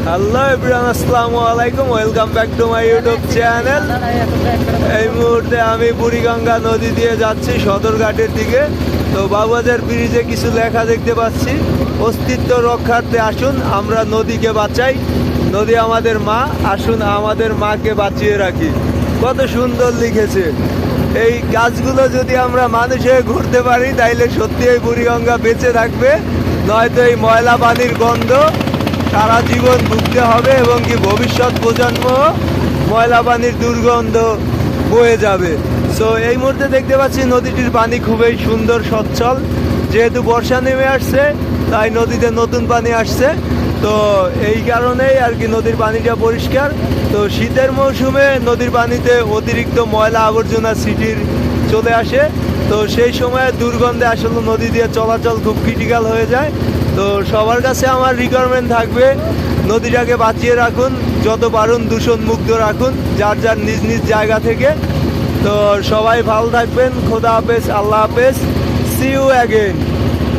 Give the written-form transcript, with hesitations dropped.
Hello everyone, আসসালামু আলাইকুম। Welcome back to my YouTube channel. এই মুহূর্তে আমি বুড়িগঙ্গা নদী দিয়ে যাচ্ছি সদরঘাটের দিকে। তো বাবুবাজার ব্রিজে কিছু লেখা দেখতে পাচ্ছি, অস্তিত্ব রক্ষার্থে আসুন আমরা নদীকে বাঁচাই, নদী আমাদের মা, আসুন আমাদের মাকে বাঁচিয়ে রাখি। কত সুন্দর লিখেছে। এই কাজগুলো যদি আমরা মানুষে ঘুরতে পারি তাইলে সত্যি এই বুড়িগঙ্গা বেঁচে থাকবে, নয়তো এই ময়লা পানির গন্ধ সারা জীবন ভুগতে হবে এবং কি ভবিষ্যৎ প্রজন্ম ময়লা পানির দুর্গন্ধ বয়ে যাবে। সো এই মুহূর্তে দেখতে পাচ্ছি নদীটির পানি খুবই সুন্দর সচ্ছল, যেহেতু বর্ষা নেমে আসছে তাই নদীতে নতুন পানি আসছে। তো এই কারণেই আর কি নদীর পানিটা পরিষ্কার। তো শীতের মৌসুমে নদীর পানিতে অতিরিক্ত ময়লা আবর্জনা সিটির চলে আসে, তো সেই সময় দুর্গন্ধে আসলে নদী দিয়ে চলাচল খুব ক্রিটিক্যাল হয়ে যায়। তো সবার কাছে আমার রিকোয়ারমেন্ট থাকবে, নদীটাকে বাঁচিয়ে রাখুন, যত পারুন দূষণ মুক্ত রাখুন যার যার নিজ নিজ জায়গা থেকে। তো সবাই ভালো থাকবেন, খোদা হাফেজ, আল্লাহ হাফেজ, সি ইউ অ্যাগেন।